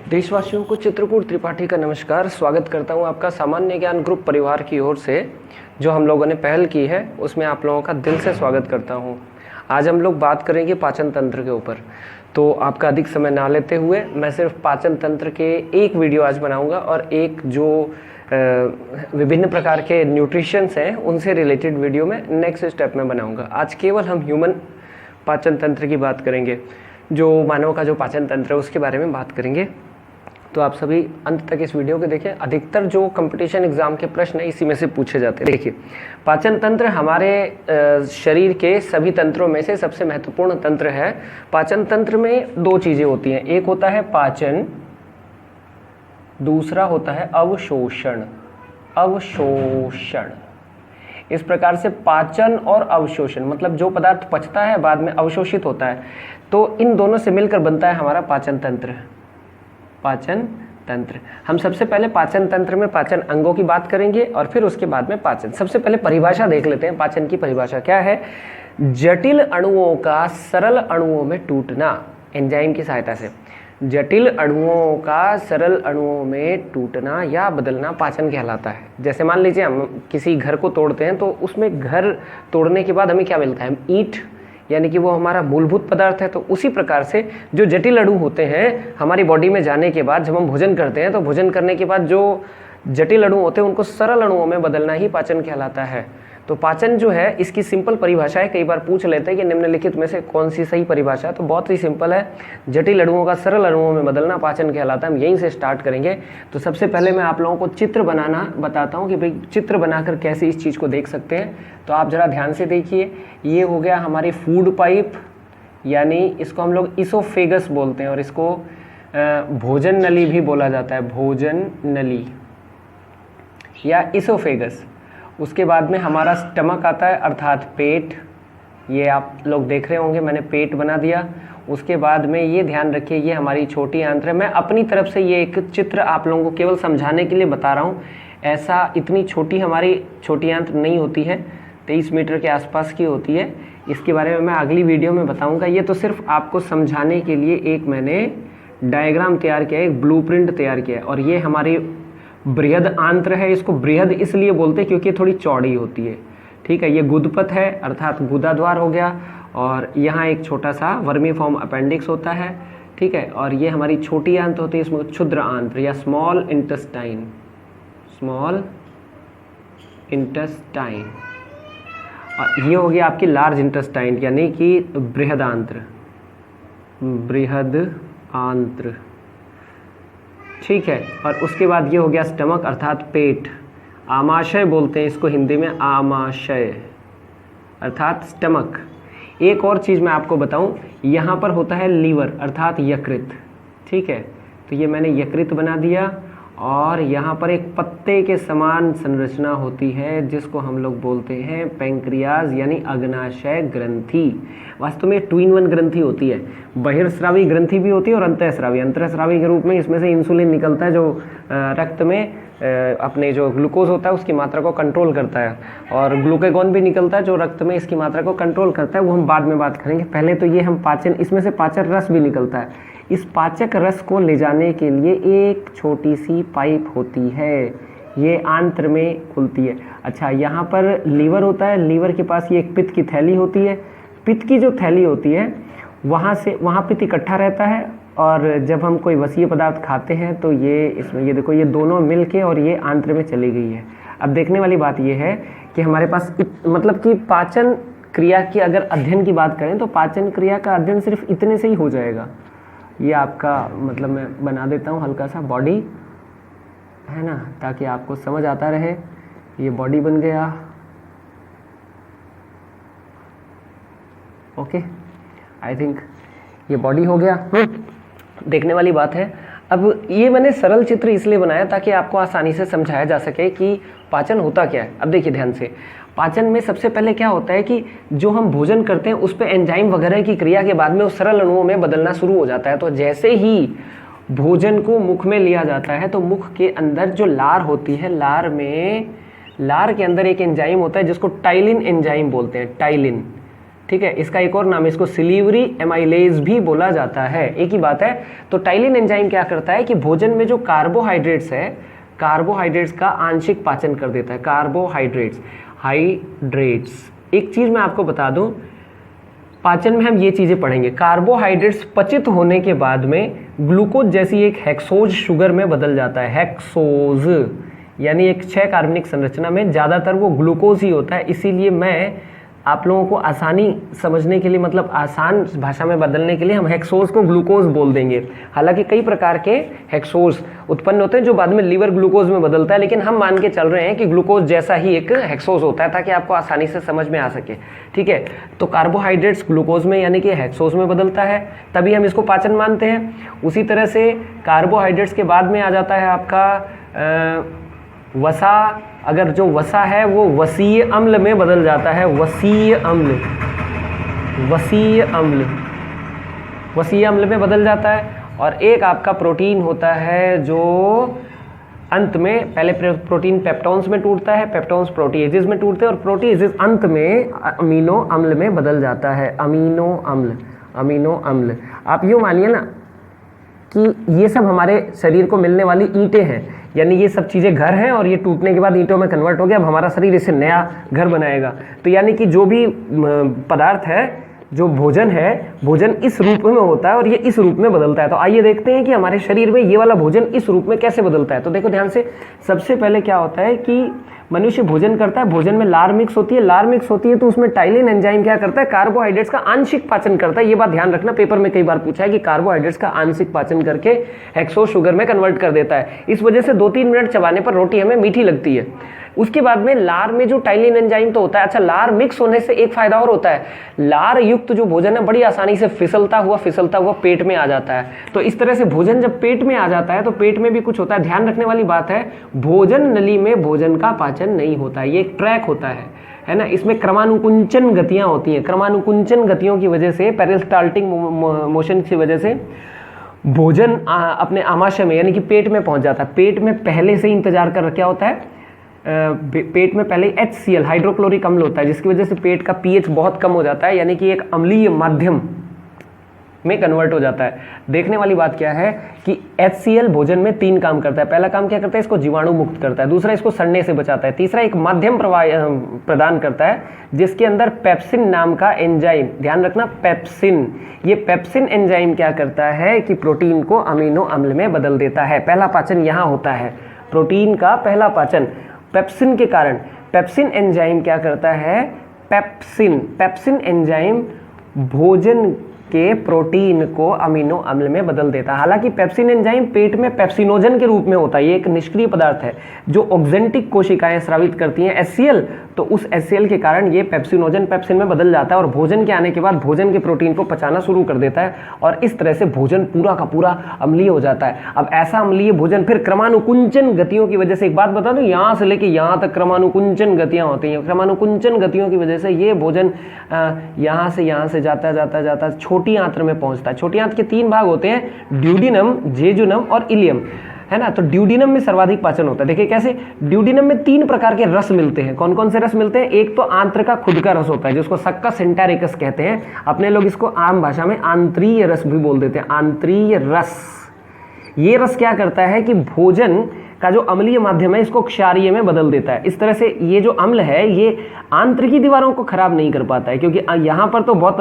देशवासियों को चित्रकूट त्रिपाठी का नमस्कार। स्वागत करता हूं आपका सामान्य ज्ञान ग्रुप परिवार की ओर से। जो हम लोगों ने पहल की है उसमें आप लोगों का दिल से स्वागत करता हूं। आज हम लोग बात करेंगे पाचन तंत्र के ऊपर। तो आपका अधिक समय ना लेते हुए मैं सिर्फ पाचन तंत्र के एक वीडियो आज बनाऊंगा और एक जो विभिन्न प्रकार के न्यूट्रिशंस हैं उनसे रिलेटेड वीडियो में नेक्स्ट स्टेप में बनाऊंगा। आज केवल हम ह्यूमन पाचन तंत्र की बात करेंगे, जो मानव का जो पाचन तंत्र है उसके बारे में बात करेंगे। तो आप सभी अंत तक इस वीडियो को देखें। अधिकतर जो कंपटीशन एग्जाम के प्रश्न है इसी में से पूछे जाते हैं। देखिए, पाचन तंत्र हमारे शरीर के सभी तंत्रों में से सबसे महत्वपूर्ण तंत्र है। पाचन तंत्र में दो चीजें होती हैं, एक होता है पाचन, दूसरा होता है अवशोषण। अवशोषण इस प्रकार से पाचन और अवशोषण मतलब जो पदार्थ पचता है बाद में अवशोषित होता है, तो इन दोनों से मिलकर बनता है हमारा पाचन तंत्र। पाचन तंत्र। हम सबसे पहले पाचन तंत्र में पाचन अंगों की बात करेंगे और फिर उसके बाद में पाचन। सबसे पहले परिभाषा देख लेते हैं। पाचन की परिभाषा क्या है? जटिल अणुओं का सरल अणुओं में टूटना एंजाइम की सहायता से। जटिल अणुओं का सरल अणुओं में टूटना या बदलना पाचन कहलाता है। जैसे मान लीजिए हम किसी घर को तोड़ते हैं तो उसमें घर तोड़ने के बाद हमें क्या मिलता है? ईंट, यानी कि वो हमारा मूलभूत पदार्थ है। तो उसी प्रकार से जो जटिल अणु होते हैं हमारी बॉडी में जाने के बाद, जब हम भोजन करते हैं तो भोजन करने के बाद जो जटिल अणु होते हैं उनको सरल अणुओं में बदलना ही पाचन कहलाता है। तो पाचन जो है इसकी सिंपल परिभाषा है। कई बार पूछ लेते हैं कि निम्नलिखित में से कौन सी सही परिभाषा है, तो बहुत ही सिंपल है। जटिल अणुओं का सरल अणुओं में बदलना पाचन कहलाता है। हम यहीं से स्टार्ट करेंगे। तो सबसे पहले मैं आप लोगों को चित्र बनाना बताता हूँ कि भाई चित्र बनाकर कैसे इस चीज़ को देख सकते हैं। तो आप जरा ध्यान से देखिए। ये हो गया हमारी फूड पाइप, यानी इसको हम लोग इसोफेगस बोलते हैं और इसको भोजन नली भी बोला जाता है। भोजन नली या इसोफेगस। उसके बाद में हमारा स्टमक आता है अर्थात पेट। ये आप लोग देख रहे होंगे, मैंने पेट बना दिया। उसके बाद में ये ध्यान रखिए, ये हमारी छोटी आंत्र है। मैं अपनी तरफ से ये एक चित्र आप लोगों को केवल समझाने के लिए बता रहा हूँ। ऐसा इतनी छोटी हमारी छोटी आंत्र नहीं होती है, 23 मीटर के आसपास की होती है। इसके बारे में मैं अगली वीडियो में बताऊँगा। ये तो सिर्फ आपको समझाने के लिए एक मैंने डायग्राम तैयार किया है, एक ब्लूप्रिंट तैयार किया है। और ये हमारी बृहद आंत्र है। इसको बृहद इसलिए बोलते हैं क्योंकि थोड़ी चौड़ी होती है। ठीक है, ये गुदपथ है अर्थात गुदाद्वार हो गया। और यहाँ एक छोटा सा वर्मीफॉर्म अपेंडिक्स होता है। ठीक है, और ये हमारी छोटी आंत्र होती है, इसमें क्षुद्र आंत्र या स्मॉल इंटेस्टाइन। Small intestine. और ये हो गया आपकी लार्ज इंटेस्टाइन यानी कि बृहद आंत्र। बृहद आंत्र, ठीक है। और उसके बाद ये हो गया स्टमक अर्थात पेट। आमाशय बोलते हैं इसको हिंदी में, आमाशय अर्थात स्टमक। एक और चीज़ मैं आपको बताऊं, यहाँ पर होता है लीवर अर्थात यकृत। ठीक है, तो ये मैंने यकृत बना दिया। और यहाँ पर एक पत्ते के समान संरचना होती है जिसको हम लोग बोलते हैं पैंक्रियाज यानी अग्नाशय ग्रंथि। वास्तव में 2 in 1 ग्रंथि होती है। बहिर्स्रावी ग्रंथि भी होती है और अंतःस्रावी। अंतःस्रावी के रूप में इसमें से इंसुलिन निकलता है जो रक्त में अपने जो ग्लूकोज होता है उसकी मात्रा को कंट्रोल करता है, और ग्लूकागॉन भी निकलता है जो रक्त में इसकी मात्रा को कंट्रोल करता है। वो हम बाद में बात करेंगे। पहले तो ये हम पाचन, इसमें से पाचन रस भी निकलता है। इस पाचक रस को ले जाने के लिए एक छोटी सी पाइप होती है, ये आंत्र में खुलती है। अच्छा, यहाँ पर लीवर होता है। लीवर के पास ये एक पित्त की थैली होती है। पित्त की जो थैली होती है वहाँ पित्त इकट्ठा रहता है, और जब हम कोई वसीय पदार्थ खाते हैं तो ये इसमें, ये देखो, ये दोनों मिल के और ये आंत्र में चली गई है। अब देखने वाली बात ये है कि हमारे पास मतलब कि पाचन क्रिया की अगर अध्ययन की बात करें तो पाचन क्रिया का अध्ययन सिर्फ इतने से ही हो जाएगा। ये आपका मतलब मैं बना देता हूँ हल्का सा बॉडी, है ना, ताकि आपको समझ आता रहे। ये बॉडी बन गया। ओके, आई थिंक ये बॉडी हो गया। देखने वाली बात है। अब ये मैंने सरल चित्र इसलिए बनाया ताकि आपको आसानी से समझाया जा सके कि पाचन होता क्या है। अब देखिए ध्यान से, पाचन में सबसे पहले क्या होता है कि जो हम भोजन करते हैं उस पर एंजाइम वगैरह की क्रिया के बाद में उस सरल अणुओं में बदलना शुरू हो जाता है। तो जैसे ही भोजन को मुख में लिया जाता है तो मुख के अंदर जो लार होती है, लार के अंदर एक एंजाइम होता है जिसको टाइलिन एंजाइम बोलते हैं। टाइलिन ठीक है, इसका एक और नाम है, इसको सिलीवरी एमाइलेज भी बोला जाता है, एक ही बात है। तो टाइलिन एंजाइम क्या करता है कि भोजन में जो कार्बोहाइड्रेट्स है, कार्बोहाइड्रेट्स का आंशिक पाचन कर देता है। कार्बोहाइड्रेट्स, हाइड्रेट्स, एक चीज़ मैं आपको बता दूं, पाचन में हम ये चीज़ें पढ़ेंगे, कार्बोहाइड्रेट्स पचित होने के बाद में ग्लूकोज जैसी एक हेक्सोज शुगर में बदल जाता है। हेक्सोज यानी एक 6 कार्बनिक संरचना में ज़्यादातर वो ग्लूकोज ही होता है। इसीलिए मैं आप लोगों को आसानी समझने के लिए, मतलब आसान भाषा में बदलने के लिए हम हेक्सोज को ग्लूकोज बोल देंगे। हालांकि कई प्रकार के हेक्सोज उत्पन्न होते हैं जो बाद में लीवर ग्लूकोज में बदलता है, लेकिन हम मान के चल रहे हैं कि ग्लूकोज जैसा ही एक हेक्सोज होता है, ताकि आपको आसानी से समझ में आ सके। ठीक है, तो कार्बोहाइड्रेट्स ग्लूकोज में यानी कि हेक्सोज में बदलता है, तभी हम इसको पाचन मानते हैं। उसी तरह से कार्बोहाइड्रेट्स के बाद में आ जाता है आपका वसा। अगर जो वसा है वो वसीय अम्ल में बदल जाता है। वसीय अम्ल, वसीय अम्ल, वसीय अम्ल में बदल जाता है। और एक आपका प्रोटीन होता है जो अंत में, पहले प्रोटीन पेप्टोन्स में टूटता है, पेप्टोन्स प्रोटीएजेस में टूटते हैं, और प्रोटीएजेस अंत में अमीनो अम्ल में बदल जाता है। अमीनो अम्ल, अमीनो अम्ल। आप यूँ मानिए ना कि ये सब हमारे शरीर को मिलने वाली ईंटें हैं, यानी ये सब चीज़ें घर हैं और ये टूटने के बाद ईंटों में कन्वर्ट हो गया। अब हमारा शरीर इससे नया घर बनाएगा। तो यानी कि जो भी पदार्थ है, जो भोजन है, भोजन इस रूप में होता है और ये इस रूप में बदलता है। तो आइए देखते हैं कि हमारे शरीर में ये वाला भोजन इस रूप में कैसे बदलता है। तो देखो ध्यान से, सबसे पहले क्या होता है कि मनुष्य भोजन करता है, भोजन में लार मिक्स होती है। लार मिक्स होती है तो उसमें टाइलिन एंजाइम क्या करता है, कार्बोहाइड्रेट्स का आंशिक पाचन करता है। ये बात ध्यान रखना, पेपर में कई बार पूछा है कि कार्बोहाइड्रेट्स का आंशिक पाचन करके हेक्सोज शुगर में कन्वर्ट कर देता है। इस वजह से 2-3 मिनट चबाने पर रोटी हमें मीठी लगती है। उसके बाद में लार में जो टाइलिन एंजाइम तो होता है। अच्छा, लार मिक्स होने से एक फायदा और होता है, लार युक्त जो भोजन है बड़ी आसानी से फिसलता हुआ पेट में आ जाता है। तो इस तरह से भोजन जब पेट में आ जाता है तो पेट में भी कुछ होता है। ध्यान रखने वाली बात है, भोजन नली में भोजन का पाचन नहीं होता, ये एक ट्रैक होता है ना। इसमें क्रमानुकुंचन गतियां होती हैं। क्रमानुकुंचन गतियों की वजह से, पेरिस्टाल्टिक मोशन की वजह से भोजन अपने आमाशय में यानी कि पेट में पहुंच जाता है। पेट में पहले से इंतजार कर रखा होता है। पेट में पहले HCl, हाइड्रोक्लोरिक अम्ल होता है, जिसकी वजह से पेट का pH बहुत कम हो जाता है, यानी कि एक अम्लीय माध्यम में कन्वर्ट हो जाता है। देखने वाली बात क्या है कि HCl भोजन में 3 काम करता है। पहला काम क्या करता है, इसको जीवाणु मुक्त करता है। दूसरा, इसको सड़ने से बचाता है। तीसरा, एक माध्यम प्रदान करता है जिसके अंदर पेप्सिन नाम का एंजाइम, ध्यान रखना पेप्सिन, ये पेप्सिन एंजाइम क्या करता है कि प्रोटीन को अमीनो अम्ल में बदल देता है। पहला पाचन यहाँ होता है, प्रोटीन का पहला पाचन पेप्सिन के कारण। पेप्सिन एंजाइम क्या करता है, पेप्सिन एंजाइम भोजन के प्रोटीन को अमीनो अम्ल में बदल देता है। हालांकि पेप्सिन एंजाइम पेट में पेप्सिनोजन के रूप में होता है। ये एक निष्क्रिय पदार्थ है जो ऑक्जेंटिक कोशिकाएं स्रावित करती हैं HCl, तो उस HCl के कारण ये पेप्सिनोजन पेप्सिन में बदल जाता है और भोजन के आने के बाद भोजन के प्रोटीन को पचाना शुरू कर देता है और इस तरह से भोजन पूरा का पूरा अम्लीय हो जाता है। अब ऐसा अम्लीय भोजन फिर क्रमानुकुंचन गतियों की वजह से, एक बात बता दूं, यहाँ से लेके यहाँ तक क्रमानुकुंचन गतियाँ होती हैं। क्रमानुकुंचन गतियों की वजह से ये भोजन यहाँ से जाता छोटी आंत्र में पहुंचता है। छोटी आंत्र के 3 भाग होते हैं, ड्यूडिनम, जेजुनम और इलियम, है ना। तो ड्यूडिनम में सर्वाधिक पाचन होता है। देखिए कैसे, ड्यूडिनम में 3 प्रकार के रस मिलते हैं। कौन कौन से रस मिलते हैं, एक तो आंत्र का खुद का रस होता है जिसको सक्कस सेंटारिकस कहते हैं, अपने लोग इसको आम भाषा में आंतरीय रस भी बोल देते हैं। आंतरीय रस, ये रस क्या करता है कि भोजन का जो अम्लीय माध्यम है इसको क्षारीय में बदल देता है। इस तरह से ये जो अम्ल है ये आंतरिक दीवारों को खराब नहीं कर पाता है, क्योंकि यहाँ पर तो बहुत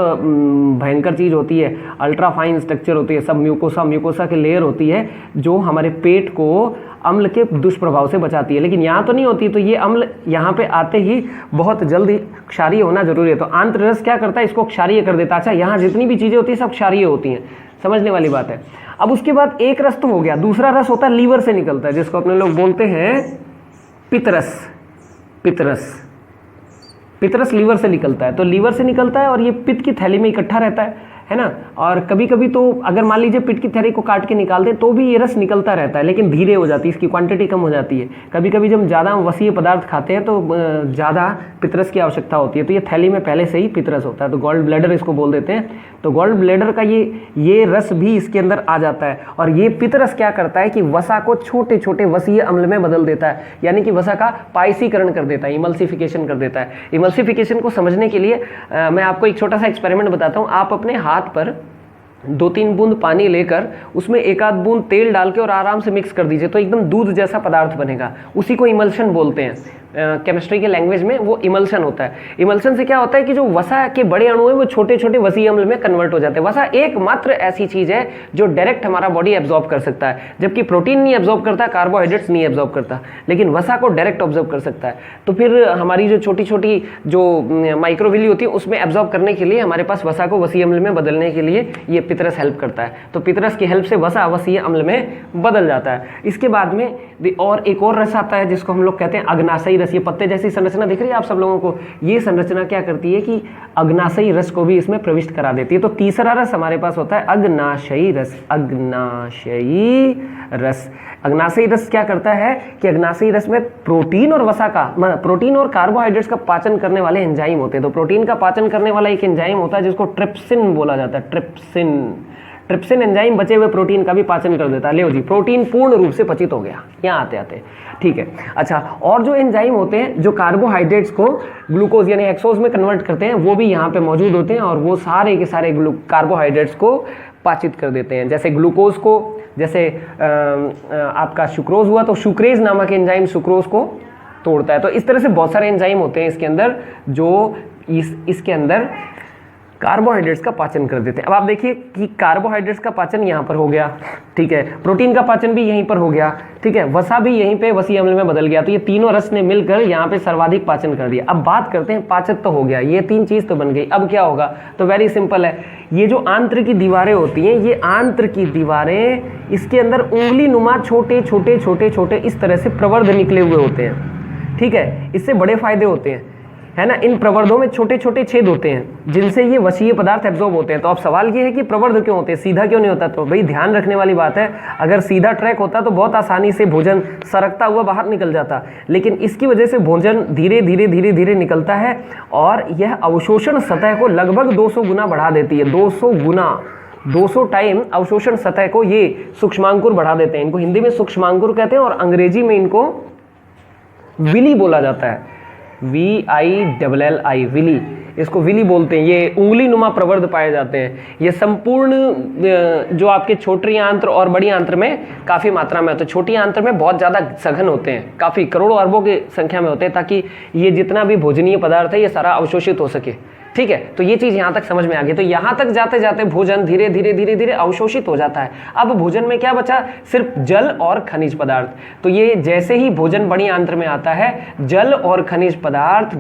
भयंकर चीज़ होती है, अल्ट्रा फाइन स्ट्रक्चर होती है, सब म्यूकोसा की लेयर होती है जो हमारे पेट को अम्ल के दुष्प्रभाव से बचाती है, लेकिन यहाँ तो नहीं होती। तो ये अम्ल यहाँ पे आते ही बहुत जल्दी क्षारीय होना जरूरी है। तो आंत्र रस क्या करता है, इसको क्षारीय कर देता है। अच्छा, यहाँ जितनी भी चीज़ें होती है सब क्षारीय होती हैं, समझने वाली बात है। अब उसके बाद एक रस तो हो गया, दूसरा रस होता है लीवर से निकलता है, जिसको अपने लोग बोलते हैं पित्तरस। पित्तरस लीवर से निकलता है। तो लीवर से निकलता है और ये पित्त की थैली में इकट्ठा रहता है, है ना। और कभी कभी तो अगर मान लीजिए पिटकीथेरी को काट के निकाल दें तो भी ये रस निकलता रहता है, लेकिन धीरे हो जाती है, इसकी क्वांटिटी कम हो जाती है। कभी कभी जब ज़्यादा वसीय पदार्थ खाते हैं तो ज़्यादा पितरस की आवश्यकता होती है, तो ये थैली में पहले से ही पितरस होता है, तो गॉल ब्लैडर इसको बोल देते हैं। तो गॉल ब्लैडर का ये रस भी इसके अंदर आ जाता है, और ये पितरस क्या करता है कि वसा को छोटे छोटे वसीय अम्ल में बदल देता है, यानी कि वसा का पाइसीकरण कर देता है, इमल्सिफिकेशन कर देता है। इमल्सिफिकेशन को समझने के लिए मैं आपको एक छोटा सा एक्सपेरिमेंट बताता हूँ। आप अपने हाथ पर 2-3 बूंद पानी लेकर उसमें 1 आध बूंद तेल डाल के और आराम से मिक्स कर दीजिए, तो एकदम दूध जैसा पदार्थ बनेगा। उसी को इमल्शन बोलते हैं, केमिस्ट्री के लैंग्वेज में वो इमल्शन होता है। इमल्शन से क्या होता है कि जो वसा के बड़े अणु हैं वो छोटे छोटे वसीय अम्ल में कन्वर्ट हो जाते हैं। वसा एकमात्र ऐसी चीज है जो डायरेक्ट हमारा बॉडी एब्जॉर्ब कर सकता है, जबकि प्रोटीन नहीं एब्जॉर्ब करता, कार्बोहाइड्रेट्स नहीं एब्जॉर्ब करता, लेकिन वसा को डायरेक्ट ऑब्जर्व कर सकता है। तो फिर हमारी जो छोटी छोटी जो माइक्रोविली होती है उसमें एब्जॉर्ब करने के लिए हमारे पास वसा को वसीय अम्ल में बदलने के लिए ये पितरस हेल्प करता है। तो पितरस की हेल्प से वसा वसीय अम्ल में बदल जाता है। इसके बाद में और एक और रस आता है जिसको हम लोग कहते हैं अग्नाशयी रस। ये पत्ते जैसी संरचना दिख रही है आप सब लोगों को, ये संरचना क्या करती है कि अग्नाशयी रस को भी इसमें प्रविष्ट करा देती है। तो तीसरा रस हमारे पास होता है अग्नाशयी रस। अग्नाशयी रस, अग्नाशयी रस क्या करता है कि अग्नाशयी रस में प्रोटीन और वसा का, प्रोटीन और कार्बोहाइड्रेट्स का पाचन करने वाले एंजाइम होते हैं। तो प्रोटीन का पाचन करने वाला एक एंजाइम होता है जिसको ट्रिप्सिन बोला जाता है। ट्रिप्सिन एंजाइम बचे हुए प्रोटीन का भी पाचन कर देता है। ले जी, प्रोटीन पूर्ण रूप से पचित हो गया यहाँ आते आते, ठीक है। अच्छा, और जो एंजाइम होते हैं जो कार्बोहाइड्रेट्स को ग्लूकोज यानी हेक्सोज में कन्वर्ट करते हैं, वो भी यहाँ पे मौजूद होते हैं, और वो सारे के सारे कार्बोहाइड्रेट्स को पाचित कर देते हैं। जैसे ग्लूकोज को, जैसे आपका सुक्रोज हुआ तो सुक्रेज नामक एंजाइम सुक्रोज को तोड़ता है। तो इस तरह से बहुत सारे एंजाइम होते हैं इसके अंदर जो इसके अंदर कार्बोहाइड्रेट्स का पाचन कर देते हैं। अब आप देखिए कि कार्बोहाइड्रेट्स का पाचन यहाँ पर हो गया, ठीक है, प्रोटीन का पाचन भी यहीं पर हो गया, ठीक है, वसा भी यहीं पे वसीय अम्ल में बदल गया। तो ये तीनों रस ने मिलकर यहाँ पे सर्वाधिक पाचन कर दिया। अब बात करते हैं, पाचन तो हो गया, ये 3 चीज तो बन गई, अब क्या होगा? तो वेरी सिंपल है, ये जो आंत्र की दीवारें होती हैं, ये आंत्र की दीवारें, इसके अंदर उंगली नुमा छोटे छोटे छोटे छोटे इस तरह से प्रवर्ध निकले हुए होते हैं, ठीक है। इससे बड़े फायदे होते हैं, है ना। इन प्रवर्धों में छोटे छोटे छेद होते हैं जिनसे ये वसीय पदार्थ एब्जॉर्ब होते हैं। तो अब सवाल ये है कि प्रवर्ध क्यों होते हैं, सीधा क्यों नहीं होता? तो भाई ध्यान रखने वाली बात है, अगर सीधा ट्रैक होता तो बहुत आसानी से भोजन सरकता हुआ बाहर निकल जाता, लेकिन इसकी वजह से भोजन धीरे धीरे धीरे धीरे निकलता है, और यह अवशोषण सतह को लगभग 200 गुना बढ़ा देती है। 200 गुना, 200 टाइम अवशोषण सतह को ये सूक्ष्मांकुर बढ़ा देते हैं। इनको हिंदी में सूक्ष्मांकुर कहते हैं, और अंग्रेजी में इनको विली बोला जाता है, VILLI, विली, इसको विली बोलते हैं। ये उंगली नुमा प्रवर्ध पाए जाते हैं। ये संपूर्ण जो आपके छोटी आंत्र और बड़ी आंत्र में काफ़ी मात्रा में होते हैं। छोटी आंत्र में बहुत ज़्यादा सघन होते हैं, काफ़ी करोड़ों अरबों की संख्या में होते हैं, ताकि ये जितना भी भोजनीय पदार्थ है ये सारा अवशोषित हो सके, ठीक है। तो ये चीज़ यहाँ तक समझ में आ गई। तो यहाँ तक जाते जाते भोजन धीरे धीरे धीरे धीरे अवशोषित हो जाता है। अब भोजन में क्या बचा? सिर्फ जल और खनिज पदार्थ। तो ये जैसे ही भोजन बड़ी आंत्र में आता है, जल और खनिज पदार्थ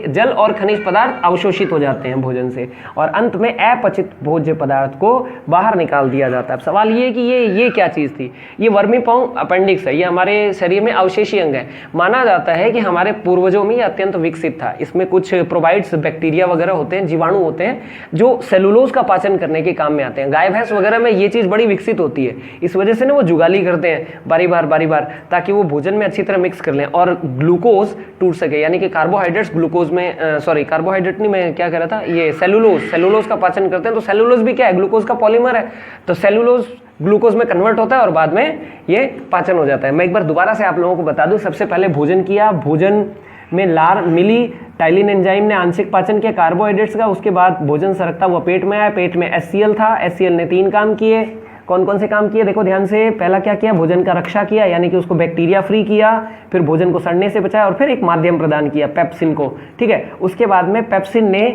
जल और खनिज पदार्थ अवशोषित हो जाते हैं भोजन से, और अंत में अपचित भोज्य पदार्थ को बाहर निकाल दिया जाता है। अब सवाल ये कि ये क्या चीज़ थी? ये वर्मीपाउ अपेंडिक्स है, ये हमारे शरीर में अवशेषी अंग है। माना जाता है कि हमारे पूर्वजों में ये अत्यंत विकसित था। इसमें कुछ प्रोबाइट्स, बैक्टीरिया वगैरह होते हैं, जीवाणु होते हैं, जो सेलुलोज का पाचन करने के काम में आते हैं। गाय भैंस वगैरह में ये चीज़ बड़ी विकसित होती है। इस वजह से ना वो जुगाली करते हैं बारी बार, ताकि वो भोजन में अच्छी तरह मिक्स कर लें और ग्लूकोज टूट सके, यानी कि कार्बोहाइड्रेट्स ग्लूकोज में, कार्बोहाइड्रेट नहीं, मैं क्या कह रहा था, ये सेलुलोज का पाचन करते हैं। तो सेलुलोज भी क्या है? ग्लूकोज का पॉलीमर है। तो सेलुलोज ग्लूकोज में कन्वर्ट होता है और बाद में ये पाचन हो जाता है। मैं एक बार दोबारा से आप लोगों को बता दूं, सबसे पहले भोजन किया, भोजन में लार मिली, टाइलिन एंजाइम ने आंशिक पाचन किया कार्बोहाइड्रेट्स का, उसके बाद भोजन सरकता हुआ पेट में आया, पेट में HCl था, HCl ने 3 काम किए। कौन कौन से काम किए? देखो ध्यान से, पहला क्या किया? भोजन का रक्षा किया, यानी कि उसको बैक्टीरिया फ्री किया, फिर भोजन को सड़ने से बचाया, और फिर एक माध्यम प्रदान किया, पेप्सिन को, ठीक है। उसके बाद में पेप्सिन ने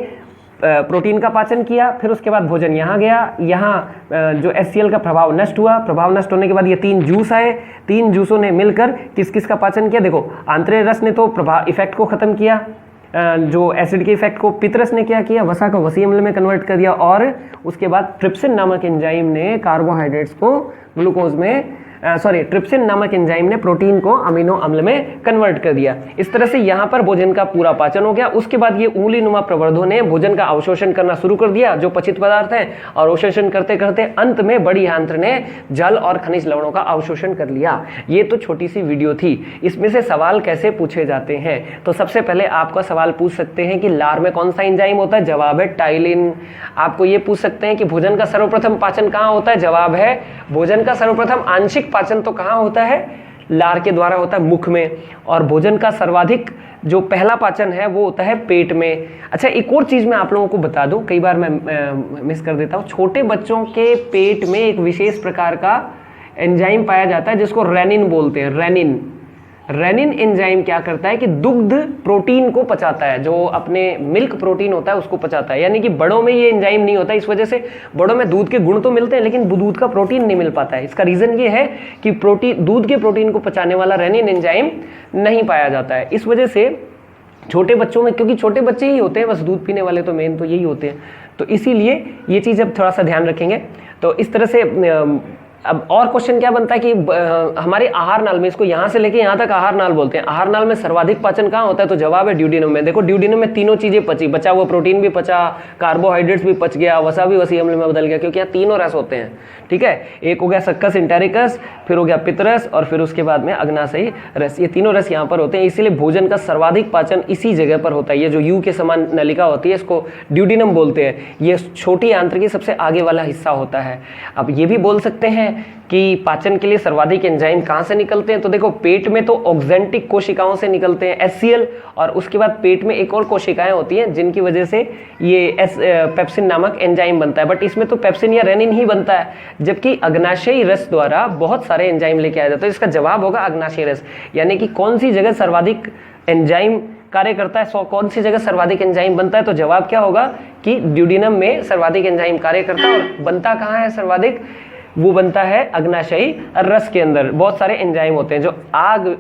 प्रोटीन का पाचन किया, फिर उसके बाद भोजन यहाँ गया, यहाँ जो HCl का प्रभाव नष्ट हुआ, प्रभाव नष्ट होने के बाद ये 3 जूस आए, 3 जूसों ने मिलकर किस किस का पाचन किया? देखो, आंतरिक रस ने तो प्रभाव इफेक्ट को खत्म किया, जो एसिड के इफेक्ट को पित्तरस ने क्या किया? वसा को वसीय अम्ल में कन्वर्ट कर दिया, और उसके बाद ट्रिप्सिन नामक एंजाइम ने कार्बोहाइड्रेट्स को ग्लूकोज में ट्रिप्सिन नामक एंजाइम ने प्रोटीन को अमीनो अम्ल में कन्वर्ट कर दिया। इस तरह से यहाँ पर भोजन का पूरा पाचन हो गया। उसके बाद ये उंगली नुमा प्रवर्धों ने भोजन का अवशोषण करना शुरू कर दिया, जो पचित पदार्थ है, और अवशोषण करते करते अंत में बड़ी आंत्र ने जल और खनिज लवणों का अवशोषण कर लिया। ये तो छोटी सी वीडियो थी। इसमें से सवाल कैसे पूछे जाते हैं, तो सबसे पहले आपका सवाल पूछ सकते हैं कि लार में कौन सा एंजाइम होता है, जवाब है टाइलिन। आपको ये पूछ सकते हैं कि भोजन का सर्वप्रथम पाचन कहाँ होता है, जवाब है भोजन का सर्वप्रथम आंशिक पाचन तो कहाँ होता है, लार के द्वारा होता है, मुख में। और भोजन का सर्वाधिक जो पहला पाचन है वो होता है पेट में। अच्छा, एक और चीज मैं आप लोगों को बता दूं, कई बार मैं मिस कर देता हूं, छोटे बच्चों के पेट में एक विशेष प्रकार का एंजाइम पाया जाता है जिसको रेनिन बोलते हैं। रेनिन एंजाइम क्या करता है कि दुग्ध प्रोटीन को पचाता है, जो अपने मिल्क प्रोटीन होता है उसको पचाता है। यानी कि बड़ों में ये एंजाइम नहीं होता, इस वजह से बड़ों में दूध के गुण तो मिलते हैं लेकिन दूध का प्रोटीन नहीं मिल पाता है। इसका रीजन ये है कि दूध के प्रोटीन को पचाने वाला रेनिन एंजाइम नहीं पाया जाता है। इस वजह से छोटे बच्चों में, क्योंकि छोटे बच्चे ही होते हैं बस दूध पीने वाले, तो मेन तो यही होते हैं, तो इसीलिए ये चीज़ अब थोड़ा सा ध्यान रखेंगे। तो इस तरह से अब और क्वेश्चन क्या बनता है कि हमारे आहार नाल में, इसको यहाँ से लेके यहाँ तक आहार नाल बोलते हैं, आहार नाल में सर्वाधिक पाचन कहाँ होता है, तो जवाब है ड्यूडेनम में। देखो ड्यूडेनम में तीनों चीजें पची, बचा हुआ प्रोटीन भी पचा, कार्बोहाइड्रेट्स भी पच गया, वसा भी वसी अम्ल में बदल गया, क्योंकि यहाँ तीनों रस होते हैं। ठीक है, एक हो गया सक्कस इंटेरिकस, फिर हो गया पित्तरस, और फिर उसके बाद में अग्नाशयी रस। ये तीनों रस यहाँ पर होते हैं, इसीलिए भोजन का सर्वाधिक पाचन इसी जगह पर होता है। ये जो यू के समान नलिका होती है इसको ड्यूडेनम बोलते हैं। ये छोटी आंत्र की सबसे आगे वाला हिस्सा होता है। अब ये भी बोल सकते हैं कि पाचन के लिए सर्वाधिक एंजाइम कहाँ से निकलते हैं, तो देखो पेट में तो ऑक्जेंटिक कोशिकाओं से निकलते हैं, HCl, और उसके बाद पेट में एक और कोशिकाएं होती हैं जिनकी वजह से ये पेप्सिन नामक एंजाइम बनता है। बट इसमें तो पेप्सिन या रेनिन ही बनता है, जबकि अग्नाशयी रस द्वारा बहुत सारे एंजाइम लेके आया जाता है। इसका जवाब होगा अग्नाशयी रस। यानी कि कौन सी जगह सर्वाधिक एंजाइम कार्य करता है, कौन सी जगह सर्वाधिक एंजाइम बनता है, तो जवाब क्या होगा कि ड्यूडेनम में सर्वाधिक एंजाइम कार्य करता है। और बनता कहाँ है सर्वाधिक, वो बनता है अग्नाशयी रस के अंदर। बहुत सारे एंजाइम होते हैं जो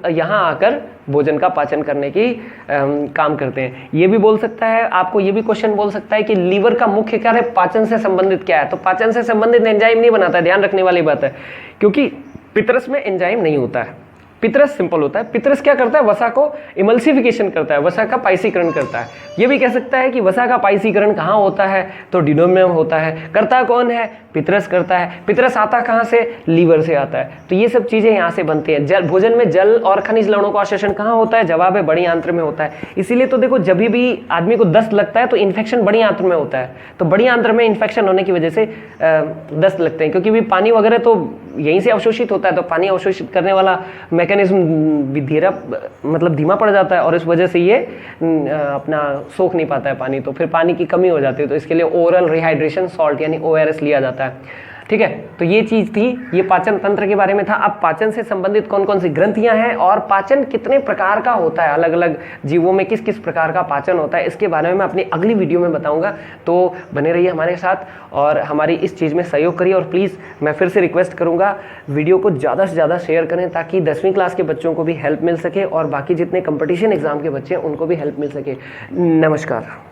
यहाँ आकर भोजन का पाचन करने की काम करते हैं। ये भी बोल सकता है, आपको ये भी क्वेश्चन बोल सकता है कि लीवर का मुख्य कार्य पाचन से संबंधित क्या है, तो पाचन से संबंधित एंजाइम नहीं बनाता है, ध्यान रखने वाली बात है, क्योंकि पित्तरस में एंजाइम नहीं होता है। पित्तरस सिंपल होता है। पित्तरस क्या करता है, वसा को इमल्सिफिकेशन करता है, वसा का पाइसीकरण करता है। ये भी कह सकता है कि वसा का पाइसीकरण कहाँ होता है, तो ड्यूडेनम में होता है। करता कौन है, पित्तरस करता है। पित्तरस आता कहाँ से, लीवर से आता है। तो ये सब चीजें यहाँ से बनती हैं। भोजन में जल और खनिज लवणों का अवशोषण कहाँ होता है, जवाब है बड़ी आंत्र में होता है। इसीलिए तो देखो जब भी आदमी को दस्त लगता है तो इन्फेक्शन बड़ी आंत्र में होता है। तो बड़ी आंत्र में इन्फेक्शन होने की वजह से दस्त लगते हैं, क्योंकि भी पानी वगैरह तो यहीं से अवशोषित होता है, तो पानी अवशोषित करने वाला मैकेनिज्म भी धीमा पड़ जाता है, और इस वजह से ये अपना सोख नहीं पाता है पानी, तो फिर पानी की कमी हो जाती है। तो इसके लिए ओरल रिहाइड्रेशन सॉल्ट यानी ORS लिया जाता है। ठीक है, तो ये चीज थी, ये पाचन तंत्र के बारे में था। अब पाचन से संबंधित कौन कौन सी ग्रंथियां हैं और पाचन कितने प्रकार का होता है, अलग अलग जीवों में किस किस प्रकार का पाचन होता है, इसके बारे में मैं अपनी अगली वीडियो में बताऊंगा। तो बने रहिए हमारे साथ और हमारी इस चीज़ में सहयोग करिए। और प्लीज़ मैं फिर से रिक्वेस्ट करूंगा, वीडियो को ज़्यादा से ज़्यादा शेयर करें ताकि 10वीं क्लास के बच्चों को भी हेल्प मिल सके और बाकी जितने कंपटीशन एग्जाम के बच्चे हैं उनको भी हेल्प मिल सके। नमस्कार।